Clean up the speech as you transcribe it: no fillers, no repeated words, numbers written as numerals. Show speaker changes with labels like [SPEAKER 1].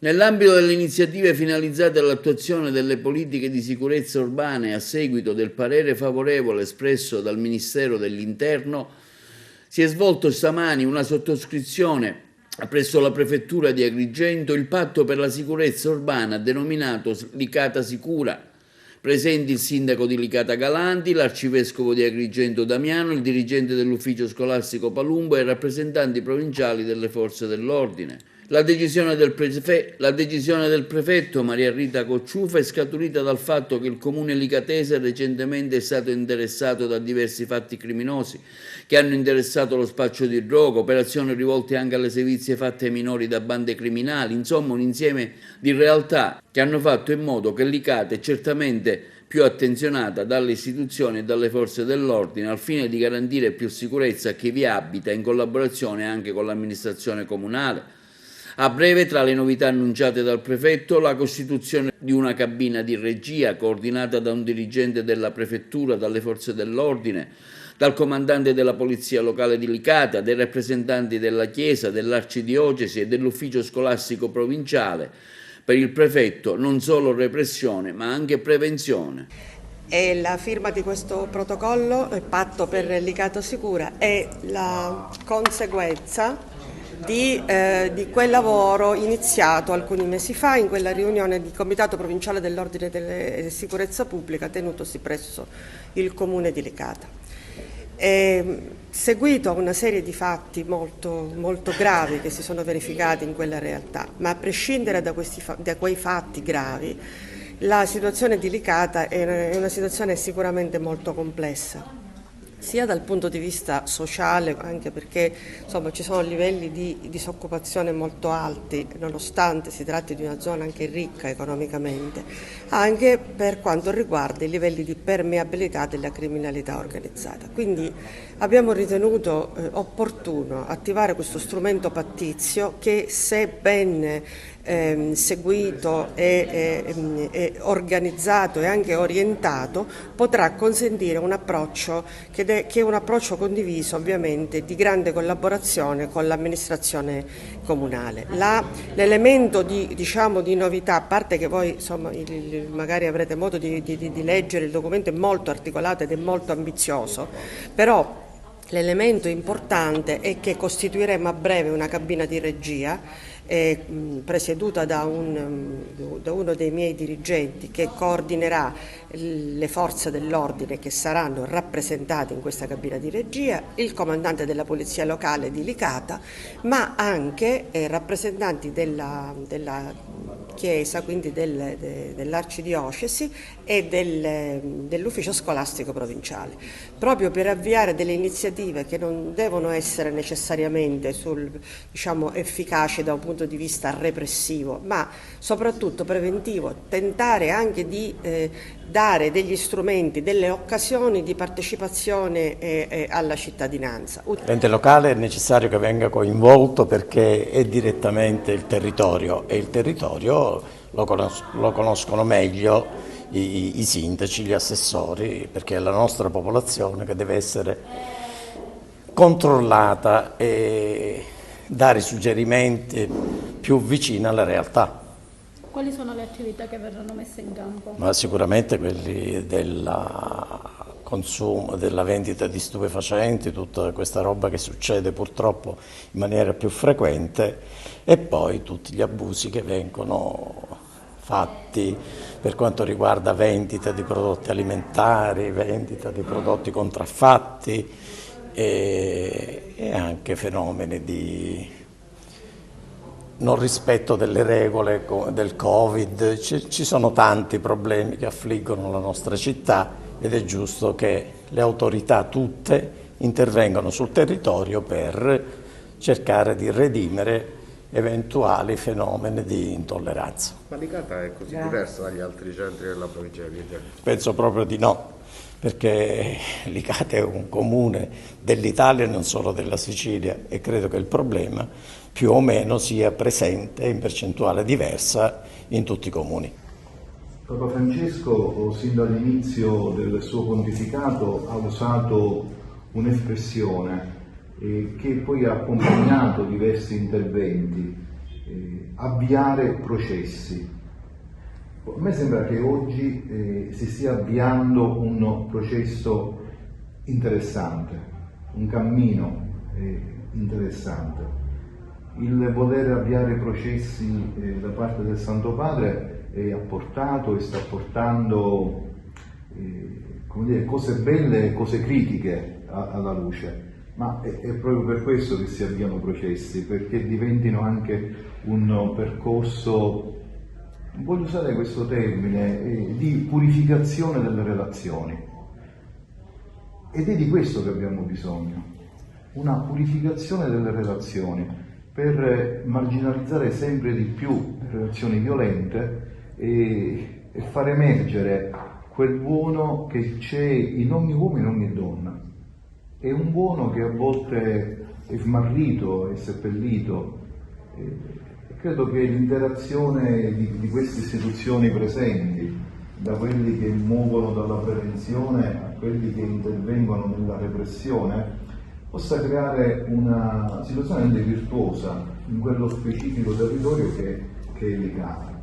[SPEAKER 1] Nell'ambito delle iniziative finalizzate all'attuazione delle politiche di sicurezza urbane a seguito del parere favorevole espresso dal Ministero dell'Interno, si è svolto stamani una sottoscrizione presso la Prefettura di Agrigento il patto per la sicurezza urbana denominato Licata Sicura. Presenti il sindaco di Licata Galanti, l'arcivescovo di Agrigento Damiano, il dirigente dell'ufficio scolastico Palumbo e rappresentanti provinciali delle forze dell'ordine. La decisione del prefetto Maria Rita Cocciufa è scaturita dal fatto che il comune licatese recentemente è stato interessato da diversi fatti criminosi che hanno interessato lo spaccio di droga, operazioni rivolte anche alle sevizie fatte ai minori da bande criminali, insomma un insieme di realtà che hanno fatto in modo che Licata è certamente più attenzionata dalle istituzioni e dalle forze dell'ordine al fine di garantire più sicurezza a chi vi abita in collaborazione anche con l'amministrazione comunale. A breve, tra le novità annunciate dal prefetto, la costituzione di una cabina di regia coordinata da un dirigente della prefettura, dalle forze dell'ordine, dal comandante della polizia locale di Licata, dai rappresentanti della Chiesa, dell'Arcidiocesi e dell'ufficio scolastico provinciale. Per il prefetto non solo repressione ma anche prevenzione.
[SPEAKER 2] E la firma di questo protocollo, il patto per Licata Sicura, è la conseguenza di quel lavoro iniziato alcuni mesi fa in quella riunione di Comitato Provinciale dell'Ordine della Sicurezza Pubblica tenutosi presso il Comune di Licata. Seguito a una serie di fatti molto, molto gravi che si sono verificati in quella realtà, ma a prescindere da quei fatti gravi, la situazione di Licata è una situazione sicuramente molto complessa, sia dal punto di vista sociale, anche perché insomma, ci sono livelli di disoccupazione molto alti, nonostante si tratti di una zona anche ricca economicamente, anche per quanto riguarda i livelli di permeabilità della criminalità organizzata. Quindi abbiamo ritenuto opportuno attivare questo strumento pattizio che, se ben seguito e organizzato e anche orientato, potrà consentire un approccio che è un approccio condiviso, ovviamente di grande collaborazione con l'amministrazione comunale. L'elemento di novità, a parte che voi insomma, magari avrete modo di leggere, il documento è molto articolato ed è molto ambizioso, però l'elemento importante è che costituiremo a breve una cabina di regia presieduta da uno dei miei dirigenti che coordinerà le forze dell'ordine che saranno rappresentate in questa cabina di regia, il comandante della polizia locale di Licata, ma anche rappresentanti della Chiesa, quindi dell'Arcidiocesi e dell'ufficio scolastico provinciale, proprio per avviare delle iniziative che non devono essere necessariamente efficaci da un punto di vista repressivo, ma soprattutto preventivo, tentare anche di dare degli strumenti, delle occasioni di partecipazione alla cittadinanza.
[SPEAKER 3] L'ente locale è necessario che venga coinvolto perché è direttamente il territorio e il territorio lo conoscono meglio i sindaci, gli assessori, perché è la nostra popolazione che deve essere controllata e dare suggerimenti più vicini alla realtà.
[SPEAKER 4] Quali sono le attività che verranno messe in campo?
[SPEAKER 3] Ma sicuramente quelli del consumo, della vendita di stupefacenti, tutta questa roba che succede purtroppo in maniera più frequente, e poi tutti gli abusi che vengono fatti per quanto riguarda vendita di prodotti alimentari, vendita di prodotti contraffatti e anche fenomeni di non rispetto delle regole del Covid. Ci sono tanti problemi che affliggono la nostra città ed è giusto che le autorità tutte intervengano sul territorio per cercare di redimere eventuali fenomeni di intolleranza.
[SPEAKER 5] Ma Licata è così diversa dagli altri centri della provincia di Agrigento?
[SPEAKER 3] Penso proprio di no, perché Licata è un comune dell'Italia e non solo della Sicilia, e credo che il problema più o meno sia presente in percentuale diversa in tutti i comuni.
[SPEAKER 6] Papa Francesco, sin dall'inizio del suo pontificato, ha usato un'espressione che poi ha accompagnato diversi interventi. avviare processi. A me sembra che oggi si stia avviando un processo interessante, un cammino interessante. Il voler avviare processi da parte del Santo Padre ha portato e sta portando come dire, cose belle e cose critiche alla luce, ma è proprio per questo che si avviano processi, perché diventino anche un percorso, voglio usare questo termine, di purificazione delle relazioni. Ed è di questo che abbiamo bisogno, una purificazione delle relazioni per marginalizzare sempre di più le relazioni violente e far emergere quel buono che c'è in ogni uomo e in ogni donna. È un buono che a volte è smarrito, è seppellito. Credo che l'interazione di queste istituzioni presenti, da quelli che muovono dalla prevenzione a quelli che intervengono nella repressione, possa creare una situazione virtuosa in quello specifico territorio che è Licata.